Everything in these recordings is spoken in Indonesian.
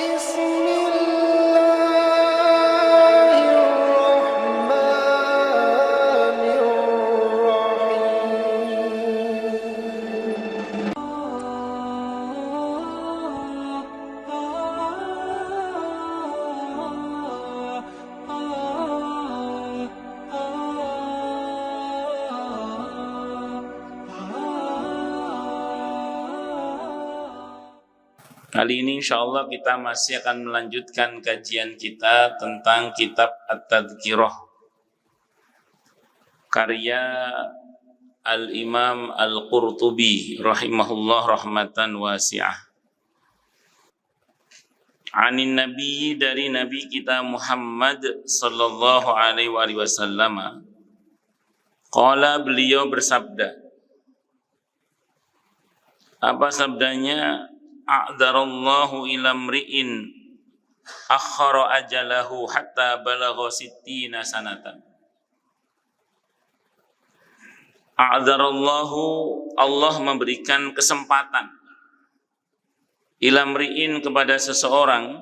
بسم الله الرحمن الرحيم. Kali ini insyaallah kita masih akan melanjutkan kajian kita tentang kitab At-Tadhkirah karya Al-Imam Al-Qurtubi rahimahullah rahmatan wasi'ah. Anin Nabi, dari Nabi kita Muhammad sallallahu alaihi wasallam. Qala, beliau bersabda. Apa sabdanya? A'darallahu ila mri'in akhara ajalahu hatta balagha sittina sanatan. A'darallahu, Allah memberikan kesempatan ila mri'in, kepada seseorang,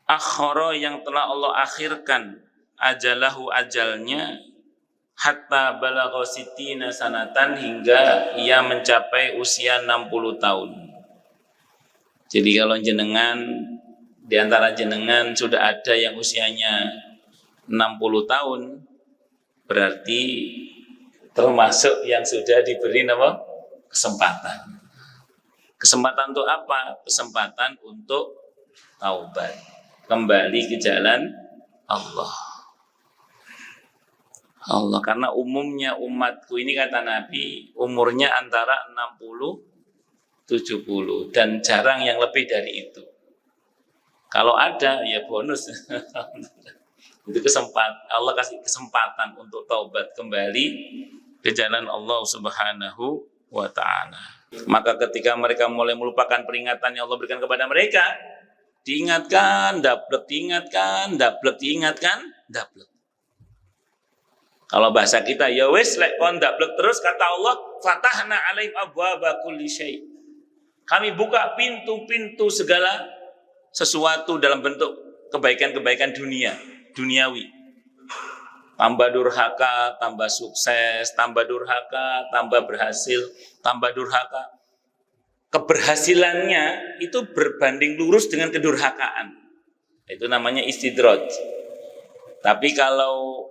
akhara, yang telah Allah akhirkan, ajalahu, ajalnya, hatta balagha sittina sanatan, hingga ia mencapai usia 60 tahun. Jadi kalau jenengan, di antara jenengan sudah ada yang usianya 60 tahun, berarti termasuk yang sudah diberi apa? Kesempatan. Kesempatan untuk apa? Kesempatan untuk taubat, kembali ke jalan Allah. Karena umumnya umatku ini, kata Nabi, umurnya antara 60-70 dan jarang yang lebih dari itu. Kalau ada ya bonus. Itu kesempatan, Allah kasih kesempatan untuk taubat, kembali ke jalan Allah Subhanahu wa ta'ala. Maka ketika mereka mulai melupakan peringatan yang Allah berikan kepada mereka, diingatkan, dablek, diingatkan, dablek, diingatkan, dablek. Kalau bahasa kita, ya wis lek kon dablek terus, kata Allah, fatahna alaihim abwaaba kulli syai'. Kami buka pintu-pintu segala sesuatu dalam bentuk kebaikan-kebaikan duniawi. Tambah durhaka, tambah sukses, tambah durhaka, tambah berhasil, tambah durhaka. Keberhasilannya itu berbanding lurus dengan kedurhakaan. Itu namanya istidraj. Tapi kalau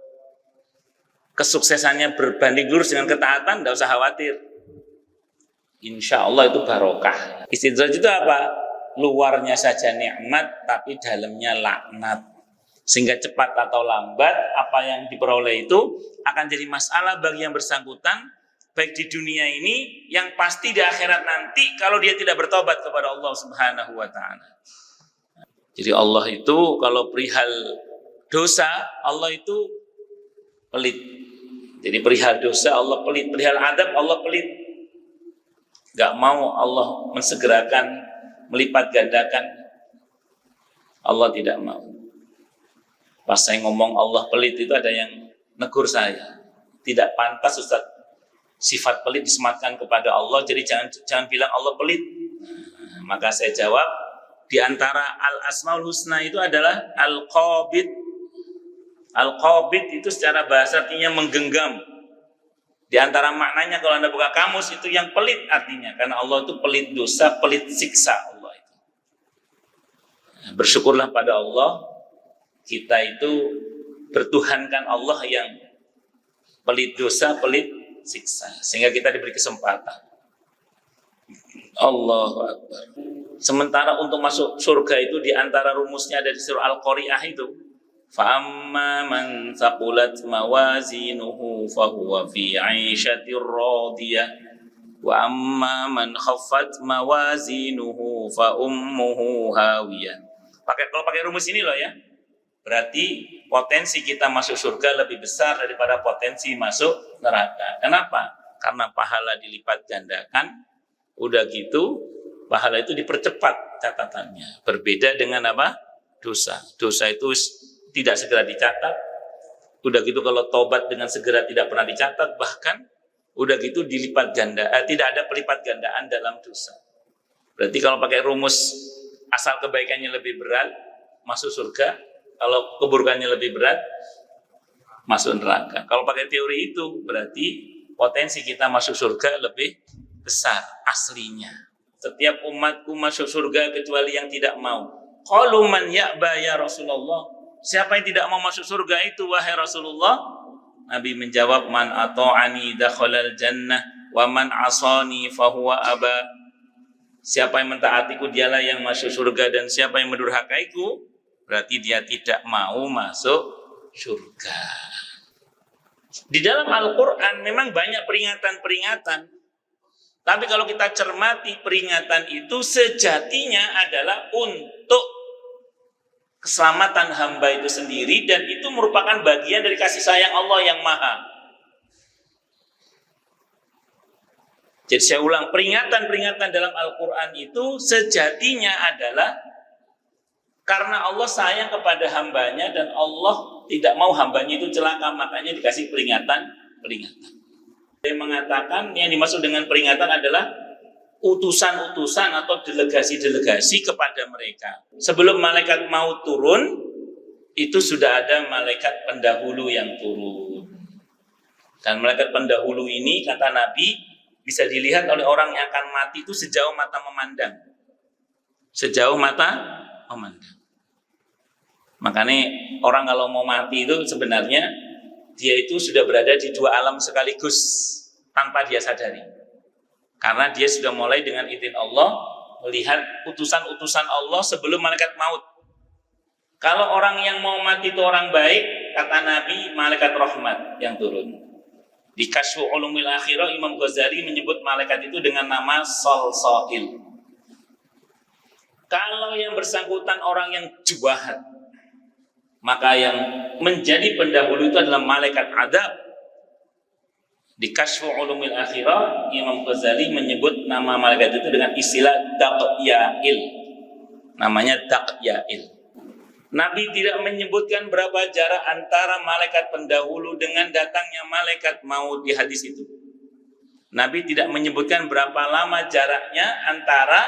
kesuksesannya berbanding lurus dengan ketaatan, tidak usah khawatir. Insya Allah itu barokah. Istidraj itu apa? Luarnya saja nikmat, tapi dalamnya laknat. Sehingga cepat atau lambat, apa yang diperoleh itu akan jadi masalah bagi yang bersangkutan, baik di dunia ini, yang pasti di akhirat nanti, kalau dia tidak bertobat kepada Allah Subhanahu wa ta'ala. Jadi Allah itu, kalau perihal dosa, Allah itu pelit. Jadi perihal dosa Allah pelit, perihal adab Allah pelit. Gak mau Allah mensegerakan, melipat gandakan. Allah tidak mau. Pas saya ngomong Allah pelit itu ada yang negur saya. Tidak pantas Ustaz, sifat pelit disematkan kepada Allah, jadi jangan bilang Allah pelit. Maka saya jawab, di antara al-asmaul husna itu adalah al-qabid. Al-qabid itu secara bahasa artinya menggenggam. Di antara maknanya kalau Anda buka kamus itu yang pelit artinya. Karena Allah itu pelit dosa, pelit siksa Allah itu. Bersyukurlah pada Allah, kita itu bertuhankan Allah yang pelit dosa, pelit siksa. Sehingga kita diberi kesempatan. Allahu Akbar. Sementara untuk masuk surga itu di antara rumusnya ada di surah Al-Qari'ah itu. فَأَمَّا مَنْ ثَقُلَتْ مَوَازِينُهُ فَهُوَ فِي عِيشَةٍ رَاضِيَةٍ وَأَمَّا مَنْ خَفَّتْ مَوَازِينُهُ فَأُمُّهُ هَاوِيَةٌ. Kalau pakai rumus ini loh ya, berarti potensi kita masuk surga lebih besar daripada potensi masuk neraka. Kenapa? Karena pahala dilipat gandakan, udah gitu pahala itu dipercepat catatannya. Berbeda dengan apa? Dosa. Dosa itu tidak segera dicatat. Udah gitu kalau tobat dengan segera tidak pernah dicatat, bahkan udah gitu dilipat ganda, tidak ada pelipat gandaan dalam dosa. Berarti kalau pakai rumus asal kebaikannya lebih berat, masuk surga. Kalau keburukannya lebih berat, masuk neraka. Kalau pakai teori itu, berarti potensi kita masuk surga lebih besar aslinya. Setiap umatku masuk surga kecuali yang tidak mau. Qalu man ya'ba ya Rasulullah. Siapa yang tidak mau masuk surga itu wahai Rasulullah? Nabi menjawab, man ata'ani dakhalal jannah wa man asani fahuwa aba. Siapa yang mentaatiku dialah yang masuk surga, dan siapa yang mendurhakaiku berarti dia tidak mau masuk surga. Di dalam Al-Quran memang banyak peringatan-peringatan. Tapi kalau kita cermati peringatan itu sejatinya adalah untuk keselamatan hamba itu sendiri, dan itu merupakan bagian dari kasih sayang Allah yang maha. Jadi saya ulang, peringatan-peringatan dalam Al-Quran itu sejatinya adalah karena Allah sayang kepada hambanya dan Allah tidak mau hambanya itu celaka, makanya dikasih peringatan-peringatan. Saya mengatakan yang dimaksud dengan peringatan adalah utusan-utusan atau delegasi-delegasi kepada mereka. Sebelum malaikat maut turun, itu sudah ada malaikat pendahulu yang turun. Dan malaikat pendahulu ini, kata Nabi, bisa dilihat oleh orang yang akan mati itu sejauh mata memandang. Sejauh mata memandang. Makanya orang kalau mau mati itu sebenarnya dia itu sudah berada di dua alam sekaligus tanpa dia sadari. Karena dia sudah mulai dengan izin Allah melihat utusan-utusan Allah sebelum malaikat maut. Kalau orang yang mau mati itu orang baik, kata Nabi, malaikat rahmat yang turun. Di Kasyfu Ulumil Akhirah, Imam Ghazali menyebut malaikat itu dengan nama Salsail. Kalau yang bersangkutan orang yang jahat, maka yang menjadi pendahulu itu adalah malaikat adab. Di Kasyfu Ulumil Akhirah, Imam Ghazali menyebut nama malaikat itu dengan istilah Daqyail. Namanya Daqyail. Nabi tidak menyebutkan berapa jarak antara malaikat pendahulu dengan datangnya malaikat maut di hadis itu. Nabi tidak menyebutkan berapa lama jaraknya antara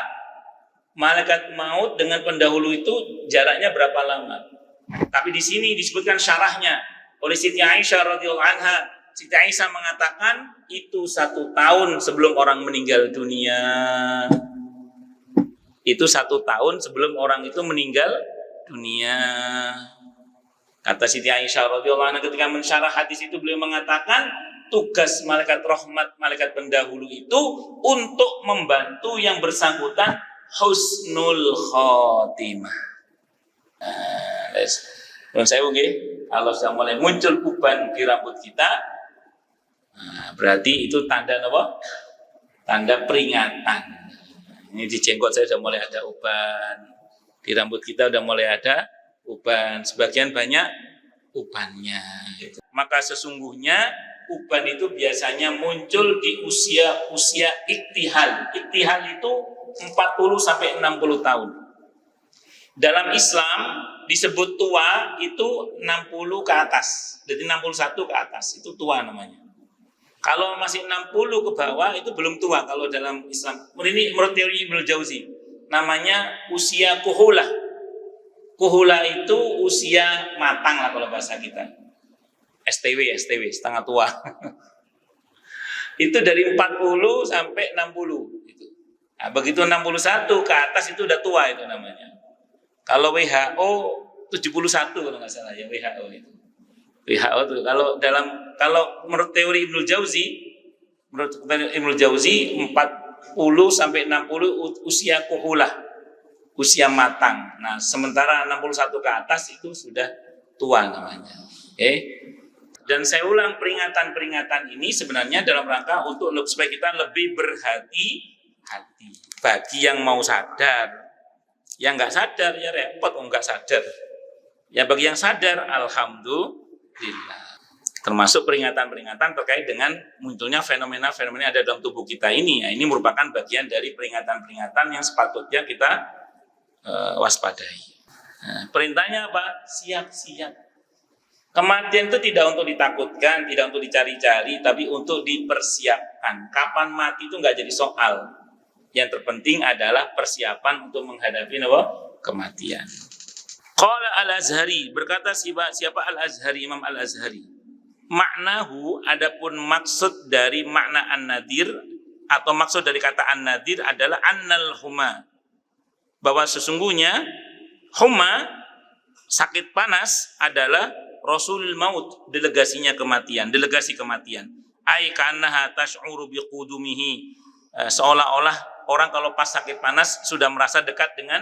malaikat maut dengan pendahulu itu, jaraknya berapa lama. Tapi di sini disebutkan syarahnya oleh Siti Aisyah radhiyallahu anha. Siti Aisyah mengatakan itu 1 tahun sebelum orang meninggal dunia. Itu 1 tahun sebelum orang itu meninggal dunia. Kata Siti Aisyah radhiyallahu anha ketika mensyarah hadis itu, beliau mengatakan tugas malaikat rahmat, malaikat pendahulu itu untuk membantu yang bersangkutan husnul khotimah. Nah, saya kalau sudah mulai muncul uban di rambut kita, berarti itu tanda apa? Tanda peringatan. Ini di jenggot saya sudah mulai ada uban. Di rambut kita udah mulai ada uban, sebagian banyak ubannya. Maka sesungguhnya uban itu biasanya muncul di usia iktihal. Iktihal itu 40 sampai 60 tahun. Dalam Islam disebut tua itu 60 ke atas. Jadi 61 ke atas itu tua namanya. Kalau masih 60 ke bawah itu belum tua kalau dalam Islam. Ini menurut teori Ibnu Jauzi. Namanya usia kuhulah. Kuhulah itu usia matang lah kalau bahasa kita. STW, setengah tua. Itu dari 40 sampai 60 gitu. Nah, begitu 61 ke atas itu udah tua itu namanya. Kalau WHO 71 kalau nggak salah ya, WHO itu. WHO itu kalau menurut teori Ibnu Jauzi, 40 sampai 60 usia kuhulah, usia matang. Nah, sementara 61 ke atas itu sudah tua namanya. Dan saya ulang, peringatan-peringatan ini sebenarnya dalam rangka untuk supaya kita lebih berhati-hati. Bagi yang mau sadar, yang nggak sadar ya repot, nggak sadar. Ya bagi yang sadar, alhamdulillah. Termasuk peringatan-peringatan terkait dengan munculnya fenomena-fenomena yang ada dalam tubuh kita ini. Ya, ini merupakan bagian dari peringatan-peringatan yang sepatutnya kita waspadai. Nah, perintahnya apa? Siap-siap. Kematian itu tidak untuk ditakutkan, tidak untuk dicari-cari, tapi untuk dipersiapkan. Kapan mati itu nggak jadi soal. Yang terpenting adalah persiapan untuk menghadapi kematian. Qala Al-Azhari, berkata siapa Al-Azhari, Imam Al-Azhari. Maknahu, adapun maksud dari makna an-nadir atau maksud dari kata an-nadir adalah annal huma, bahwa sesungguhnya huma, sakit panas adalah rasulul maut, delegasi kematian. Ai kanaha tash'uru biqudumihi, seolah-olah orang kalau pas sakit panas sudah merasa dekat dengan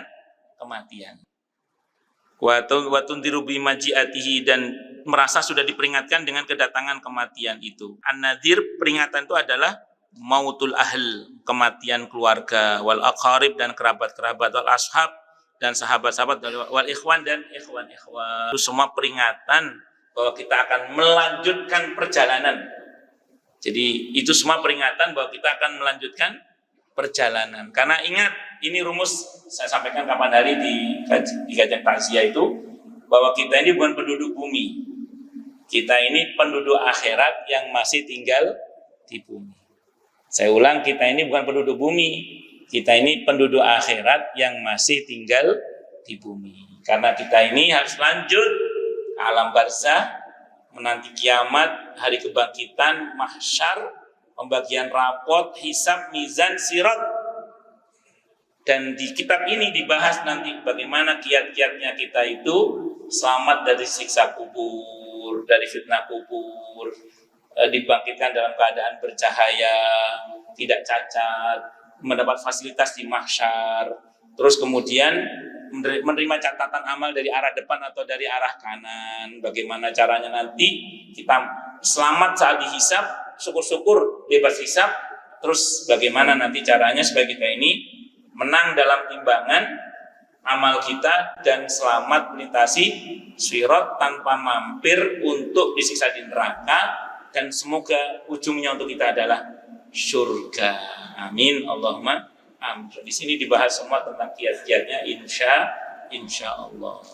kematian. Wa tundiru bimajiatihi, dan merasa sudah diperingatkan dengan kedatangan kematian itu. An-nadir, peringatan itu adalah mautul ahl, kematian keluarga, wal aqarib, dan kerabat-kerabat, wal ashab, dan sahabat-sahabat, wal ikhwan, dan ikhwan-ikhwan. Itu semua peringatan bahwa kita akan melanjutkan perjalanan. Jadi itu semua peringatan bahwa kita akan melanjutkan perjalanan. Karena ingat, ini rumus saya sampaikan kapan hari di kajian takziah itu, bahwa kita ini bukan penduduk bumi. Kita ini penduduk akhirat yang masih tinggal di bumi. Saya ulang, kita ini bukan penduduk bumi. Kita ini penduduk akhirat yang masih tinggal di bumi. Karena kita ini harus lanjut ke alam barzah, menanti kiamat, hari kebangkitan, mahsyar, pembagian rapot, hisab, mizan, sirat. Dan di kitab ini dibahas nanti bagaimana kiat-kiatnya kita itu selamat dari siksa kubur, dari fitnah kubur, dibangkitkan dalam keadaan bercahaya, tidak cacat, mendapat fasilitas di mahsyar, terus kemudian menerima catatan amal dari arah depan atau dari arah kanan. Bagaimana caranya nanti kita selamat saat dihisab, syukur-syukur bebas hisab, terus bagaimana nanti caranya supaya kita ini menang dalam timbangan amal kita dan selamat melintasi sirat tanpa mampir untuk disiksa di neraka, dan semoga ujungnya untuk kita adalah surga. Amin Allahumma amin. Di sini dibahas semua tentang kiat-kiatnya insya Allah.